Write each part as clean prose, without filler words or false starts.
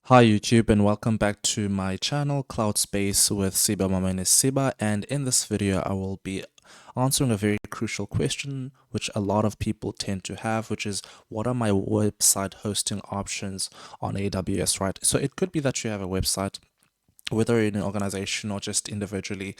Hi YouTube and welcome back to my channel Cloud Space with Siba. My name is Siba, and in this video I will be answering a very crucial question which a lot of people tend to have, which is what are my website hosting options on AWS, right? So it could be that you have a website, whether you're in an organization or just individually.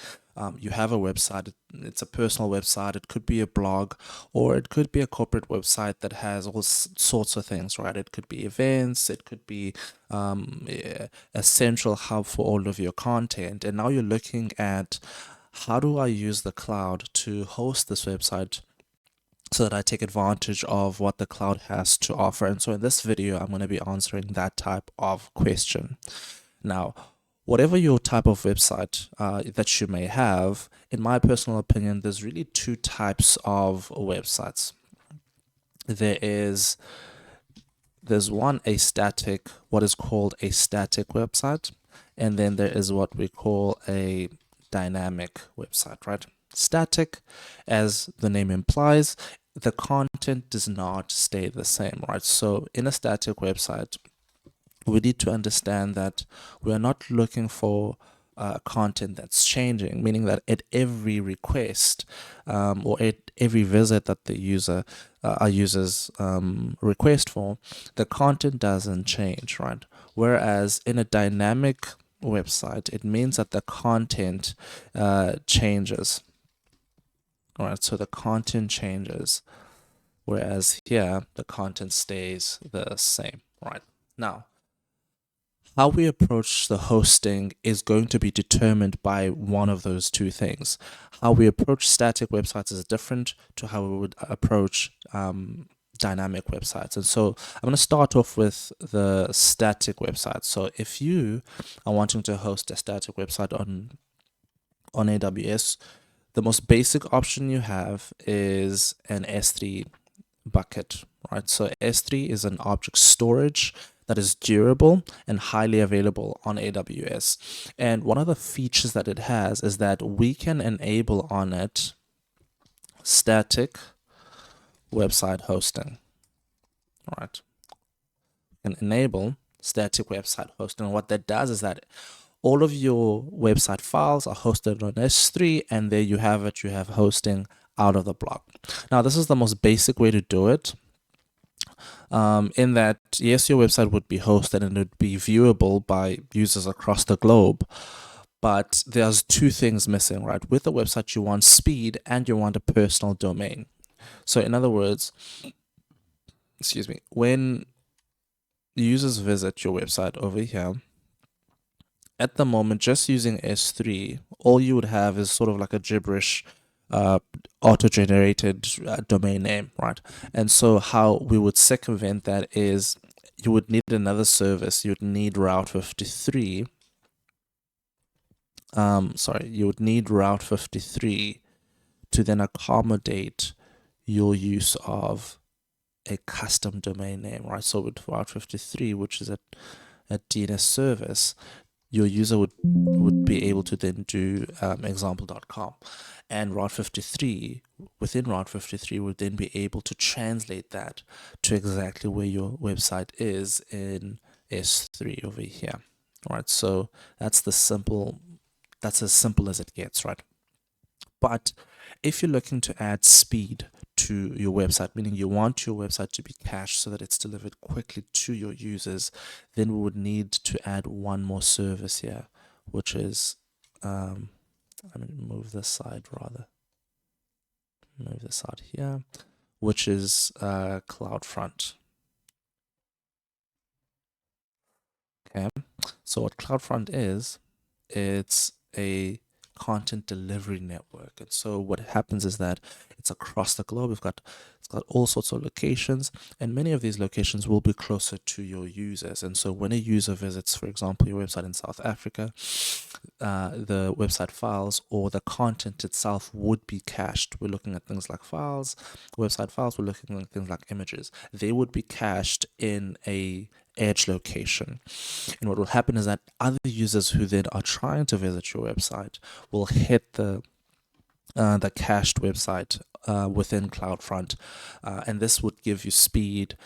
You have a website. It's a personal website. It could be a blog, or it could be a corporate website that has all sorts of things, right? It could be events. It could be a central hub for all of your content. And now you're looking at, how do I use the cloud to host this website so that I take advantage of what the cloud has to offer? And so in this video, I'm going to be answering that type of question. Now, whatever your type of website that you may have, in my personal opinion, there's really two types of websites. There's one, what is called a static website, and then there is what we call a dynamic website, right? Static, as the name implies, the content does not stay the same, right? So in a static website, we need to understand that we are not looking for content that's changing, meaning that at every request or at every visit that the users request for, the content doesn't change, right? Whereas in a dynamic website, it means that the content changes, right? So the content changes, whereas here the content stays the same, right? Now, how we approach the hosting is going to be determined by one of those two things. How we approach static websites is different to how we would approach dynamic websites. And so I'm going to start off with the static website. So if you are wanting to host a static website on AWS, the most basic option you have is an S3 bucket, right? So S3 is an object storage that is durable and highly available on AWS. And one of the features that it has is that we can enable on it static website hosting, right? And enable static website hosting. And what that does is that all of your website files are hosted on S3, and there you have it. You have hosting out of the block. Now, this is the most basic way to do it. In that, yes, your website would be hosted and it would be viewable by users across the globe, but there's two things missing, right? With a website, you want speed and you want a personal domain. So in other words, excuse me, when users visit your website over here, at the moment, just using S3, all you would have is sort of like a gibberish auto-generated domain name, right? And so how we would circumvent that is you would need another service. You would need Route 53. You would need Route 53 to then accommodate your use of a custom domain name, right? So with Route 53, which is a DNS service, your user would be able to then do example.com, and Route 53, within Route 53, would then be able to translate that to exactly where your website is in S3 over here. All right, so that's as simple as it gets, right? But if you're looking to add speed to your website, meaning you want your website to be cached so that it's delivered quickly to your users, then we would need to add one more service here, which is, let me move this side rather. Move this side here, which is CloudFront. Okay, so what CloudFront is, it's a content delivery network. And so what happens is that it's across the globe. It's got all sorts of locations, and many of these locations will be closer to your users. And so when a user visits, for example, your website in South Africa, the website files or the content itself would be cached. We're looking at things like files, website files. We're looking at things like images. They would be cached in a edge location. And what will happen is that other users who then are trying to visit your website will hit the cached website within CloudFront, and this would give you speed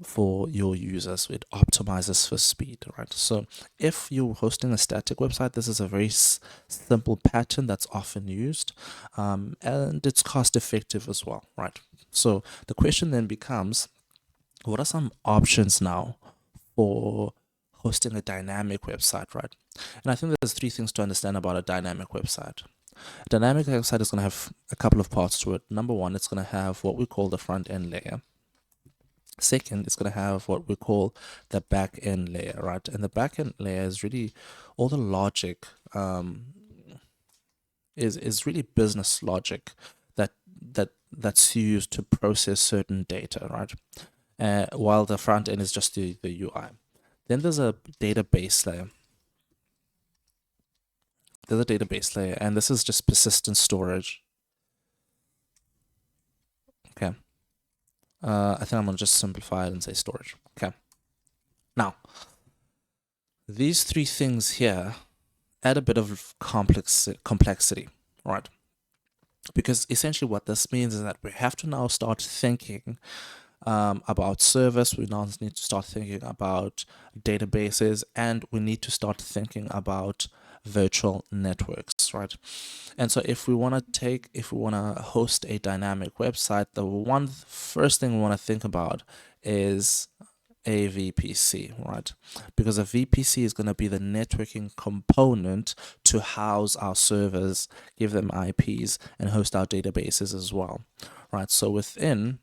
for your users. It optimizes for speed, right? So if you're hosting a static website, this is a very simple pattern that's often used, and it's cost effective as well, right? So the question then becomes, what are some options now for hosting a dynamic website, right? And I think there's three things to understand about a dynamic website. A dynamic website is going to have a couple of parts to it. Number one, it's going to have what we call the front end layer. Second, it's going to have what we call the back end layer, right? And the back end layer is really all the logic, is really business logic that's used to process certain data, right? While the front end is just the UI. Then there's a database layer. There's a database layer, and this is just persistent storage. Okay. I think I'm gonna just simplify it and say storage. Okay. Now, these three things here add a bit of complexity, right? Because essentially what this means is that we have to now start thinking about service, we now need to start thinking about databases, and we need to start thinking about virtual networks, right? And so if we want to host a dynamic website, the first thing we want to think about is a VPC, right? Because a VPC is going to be the networking component to house our servers, give them IPs, and host our databases as well, right? So within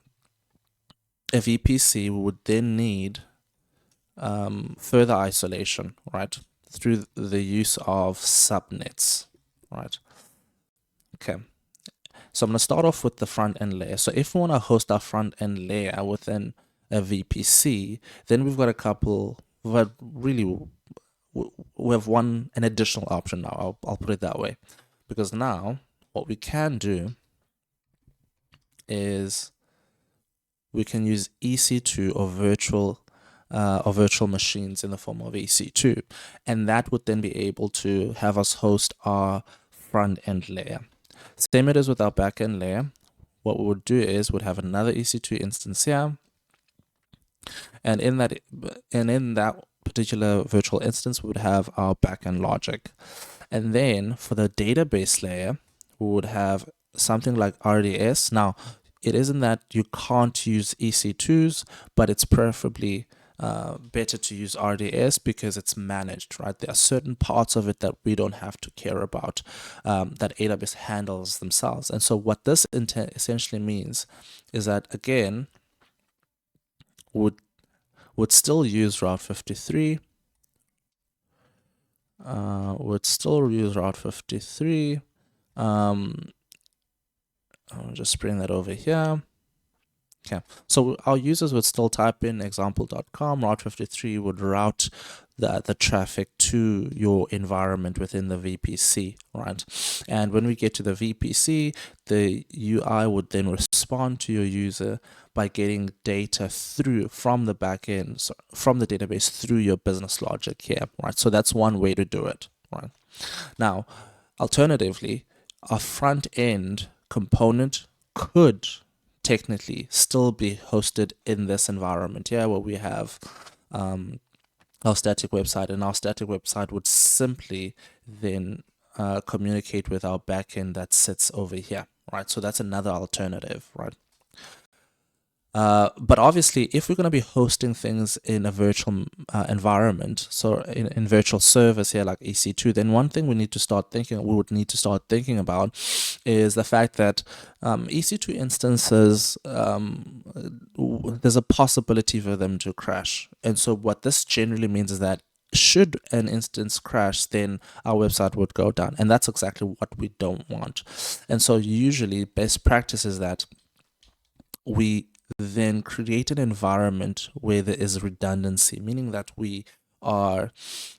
a VPC, we would then need further isolation, right? Through the use of subnets, right? Okay. So I'm going to start off with the front end layer. So if we want to host our front end layer within a VPC, then we've got a couple, but really we have an additional option now. I'll put it that way, because now what we can do is we can use EC2 or virtual machines in the form of EC2, and that would then be able to have us host our front end layer. Same it is with our back end layer. What we would do is we'd have another EC2 instance here, and in that particular virtual instance, we would have our backend logic. And then for the database layer, we would have something like RDS. Now, it isn't that you can't use EC2s, but it's preferably better to use RDS because it's managed, right? There are certain parts of it that we don't have to care about, that AWS handles themselves. And so what this essentially means is that, again, would still use Route 53, I'll just bring that over here. Okay, so our users would still type in example.com. Route 53 would route the traffic to your environment within the VPC, right? And when we get to the VPC, the UI would then respond to your user by getting data through from the backend, so from the database through your business logic here, right? So that's one way to do it, right? Now, alternatively, a front end component could technically still be hosted in this environment here, where we have our static website, and our static website would simply then communicate with our backend that sits over here, right? So that's another alternative, right? But obviously, if we're going to be hosting things in a virtual environment, so in virtual servers here like EC2, then one thing we would need to start thinking about is the fact that EC2 instances, there's a possibility for them to crash. And so what this generally means is that should an instance crash, then our website would go down. And that's exactly what we don't want. And so usually best practice is that we then create an environment where there is redundancy, meaning that we are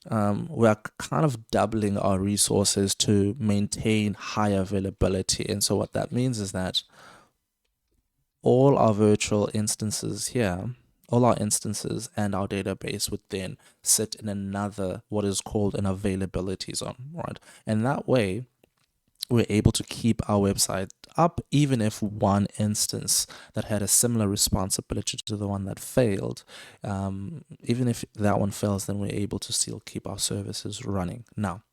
kind of doubling our resources to maintain high availability. And so what that means is that all our virtual instances here, all our instances and our database would then sit in another, what is called an availability zone, right? And that way, we're able to keep our website up, even if one instance that had a similar responsibility to the one that failed, even if that one fails, then we're able to still keep our services running. Now,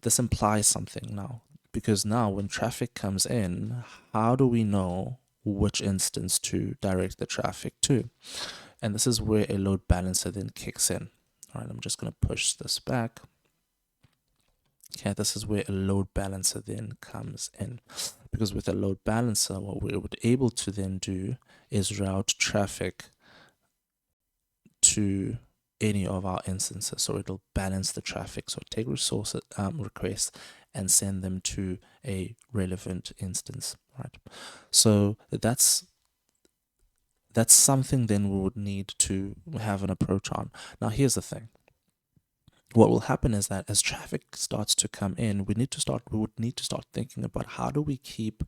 this implies something now, because now when traffic comes in, how do we know which instance to direct the traffic to? And this is where a load balancer then kicks in. All right, I'm just going to push this back. Okay, this is where a load balancer then comes in, because with a load balancer, what we're able to then do is route traffic to any of our instances. So it'll balance the traffic. So take resource requests and send them to a relevant instance, right? So that's something then we would need to have an approach on. Now, here's the thing. What will happen is that as traffic starts to come in, we would need to start thinking about how do we keep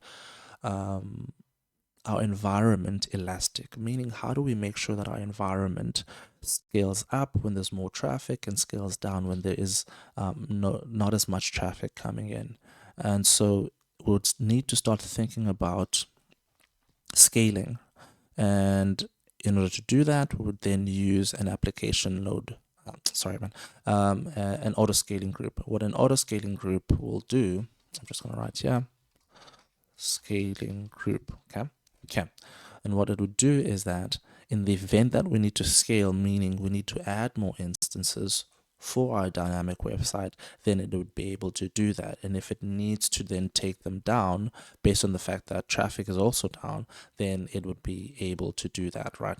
our environment elastic, meaning how do we make sure that our environment scales up when there's more traffic and scales down when there is not as much traffic coming in. And so we would need to start thinking about scaling. And in order to do that, we would then use an application load. An auto scaling group. What an auto scaling group will do, I'm just going to write here, scaling group. Okay. And what it would do is that in the event that we need to scale, meaning we need to add more instances for our dynamic website, then it would be able to do that. And if it needs to then take them down based on the fact that traffic is also down, then it would be able to do that, right?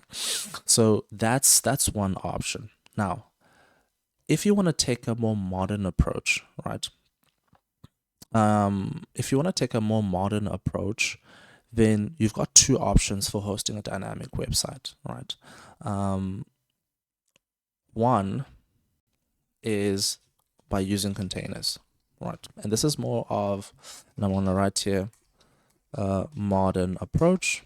So that's one option. Now, if you want to take a more modern approach, right? If you want to take a more modern approach, then you've got two options for hosting a dynamic website, right? One is by using containers, right? And this is more of, and I'm going to write here, modern approach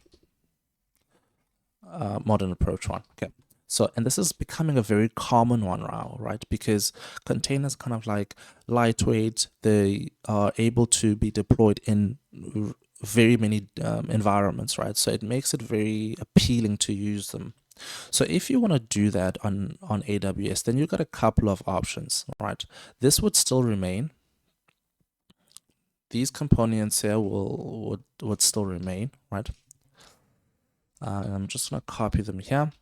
one. Okay. So, and this is becoming a very common one now, right? Because containers kind of like lightweight, they are able to be deployed in very many environments, right? So it makes it very appealing to use them. So if you want to do that on AWS, then you've got a couple of options, right? This would still remain. These components here would still remain, right? And I'm just going to copy them here.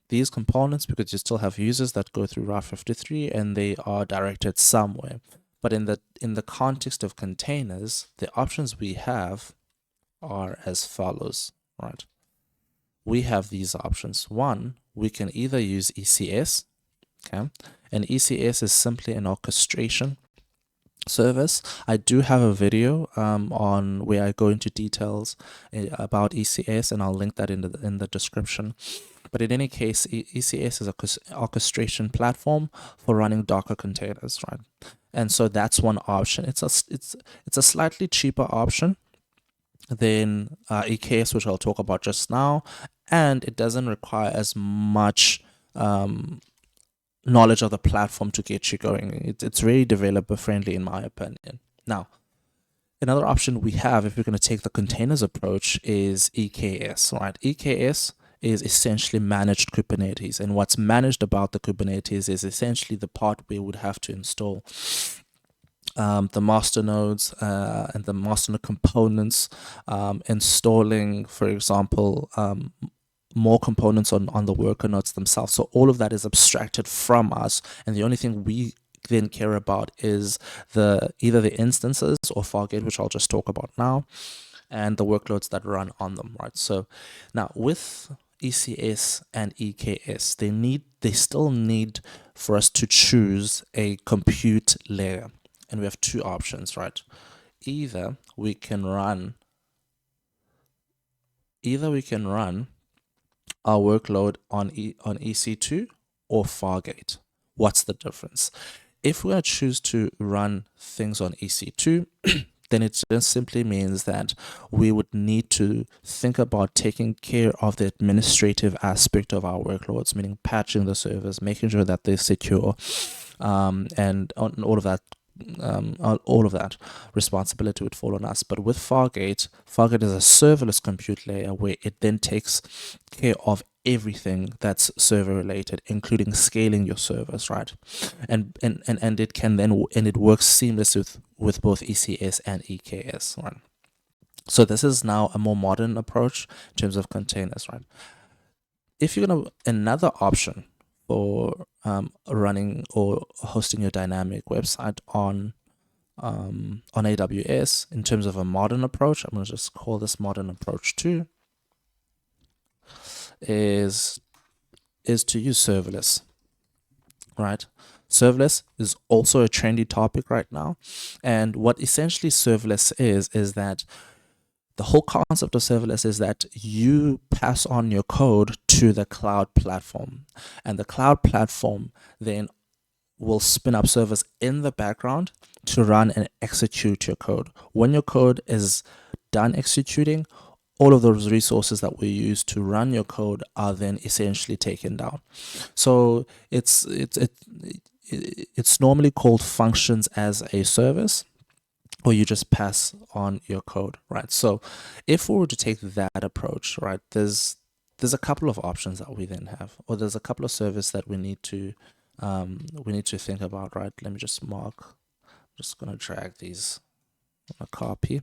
These components, because you still have users that go through Route 53 and they are directed somewhere. But in the context of containers, the options we have are as follows, right? We have these options. One, we can either use ECS, okay? And ECS is simply an orchestration service. I do have a video on where I go into details about ECS, and I'll link that in the description. But in any case, ECS is an orchestration platform for running Docker containers, right? And so that's one option. It's a slightly cheaper option than EKS, which I'll talk about just now, and it doesn't require as much knowledge of the platform to get you going. It's very developer friendly, in my opinion. Now, another option we have, if we're going to take the containers approach, is EKS, right? EKS is essentially managed Kubernetes, and what's managed about the Kubernetes is essentially the part we would have to install the master nodes and the master node components, installing, for example, more components on the worker nodes themselves. So all of that is abstracted from us, and the only thing we then care about is either the instances or Fargate, which I'll just talk about now, and the workloads that run on them, right? So now with ECS and EKS, they still need for us to choose a compute layer, and we have two options, right? Either we can run our workload on EC2 or Fargate. What's the difference? If we choose to run things on EC2, then it just simply means that we would need to think about taking care of the administrative aspect of our workloads, meaning patching the servers, making sure that they're secure, and all of that all of that responsibility would fall on us. But with Fargate is a serverless compute layer where it then takes care of everything that's server related, including scaling your servers, right? And it can then, and it works seamless with both ECS and EKS, right? So this is now a more modern approach in terms of containers, right? If you're gonna, another option for running or hosting your dynamic website on AWS in terms of a modern approach, I'm gonna just call this modern approach 2, is to use serverless, right? Serverless is also a trendy topic right now, and what essentially serverless is that the whole concept of serverless is that you pass on your code to the cloud platform, and the cloud platform then will spin up servers in the background to run and execute your code. When your code is done executing, all of those resources that we use to run your code are then essentially taken down. So it's normally called functions as a service, or you just pass on your code, right? So if we were to take that approach, right, there's a couple of options that we then have, or there's a couple of services that we need to think about, right? Let me just mark. I'm just gonna drag these on a copy.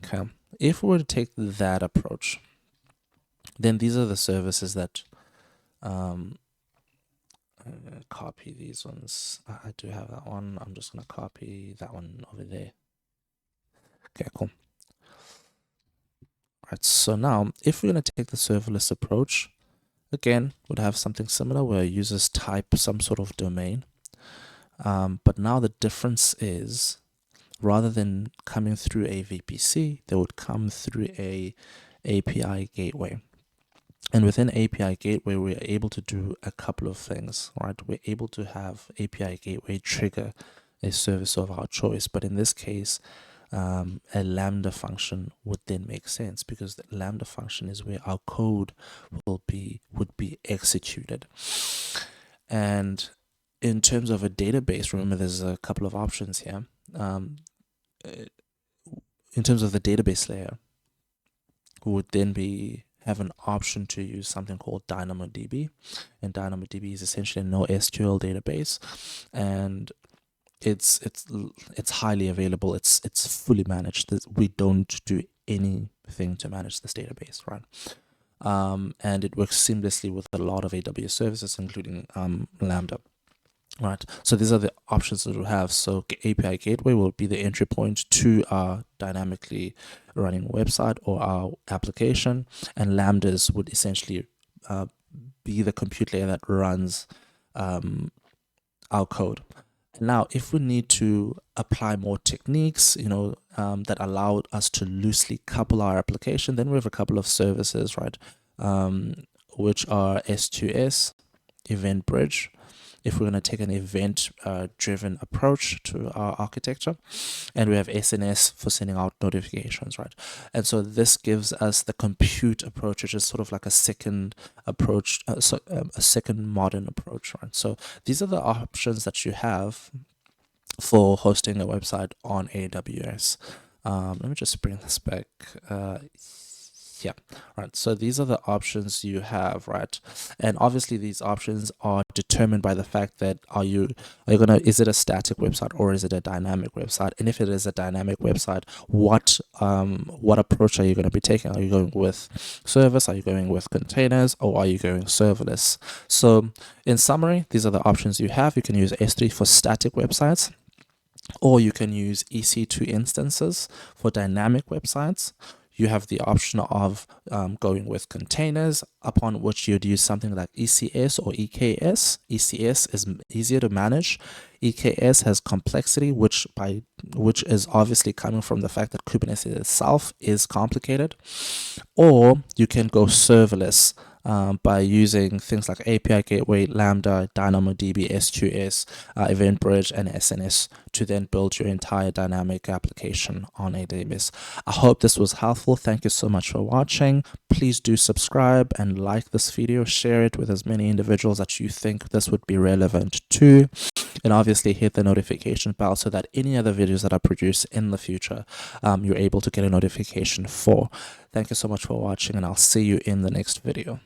Okay. If we were to take that approach, then these are the services that copy these ones. I do have that one. I'm just gonna copy that one over there. Okay, cool. Right, so now if we're going to take the serverless approach, again, we'd have something similar where users type some sort of domain. But now the difference is, rather than coming through a VPC, they would come through a API gateway. And within API gateway, we're able to do a couple of things, right? We're able to have API gateway trigger a service of our choice. But in this case, a Lambda function would then make sense, because the Lambda function is where our code would be executed. And in terms of a database, remember there's a couple of options here. In terms of the database layer, we would then have an option to use something called DynamoDB, and DynamoDB is essentially a NoSQL database, and it's highly available. It's fully managed. We don't do anything to manage this database, right? And it works seamlessly with a lot of AWS services, including Lambda. Right, so these are the options that we have. So API gateway will be the entry point to our dynamically running website or our application, and Lambdas would essentially be the compute layer that runs our code. Now, if we need to apply more techniques, that allow us to loosely couple our application, then we have a couple of services, right, which are S2S, Event Bridge, if we're going to take an event-driven approach to our architecture, and we have SNS for sending out notifications, right? And so this gives us the compute approach, which is sort of like a second approach, a second modern approach, right? So these are the options that you have for hosting a website on AWS. Let me just bring this back. Yeah, right. So these are the options you have, right? And obviously these options are determined by the fact that is it a static website or is it a dynamic website? And if it is a dynamic website, what approach are you going to be taking? Are you going with service? Are you going with containers? Or are you going serverless? So in summary, these are the options you have. You can use S3 for static websites, or you can use EC2 instances for dynamic websites. You have the option of going with containers, upon which you'd use something like ECS or EKS. ECS is easier to manage. EKS has complexity, which is obviously coming from the fact that Kubernetes itself is complicated. Or you can go serverless by using things like API Gateway, Lambda, DynamoDB, S2S, Event Bridge, and SNS to then build your entire dynamic application on AWS. I hope this was helpful. Thank you so much for watching. Please do subscribe and like this video. Share it with as many individuals that you think this would be relevant to. and obviously hit the notification bell so that any other videos that I produce in the future, you're able to get a notification for. Thank you so much for watching, and I'll see you in the next video.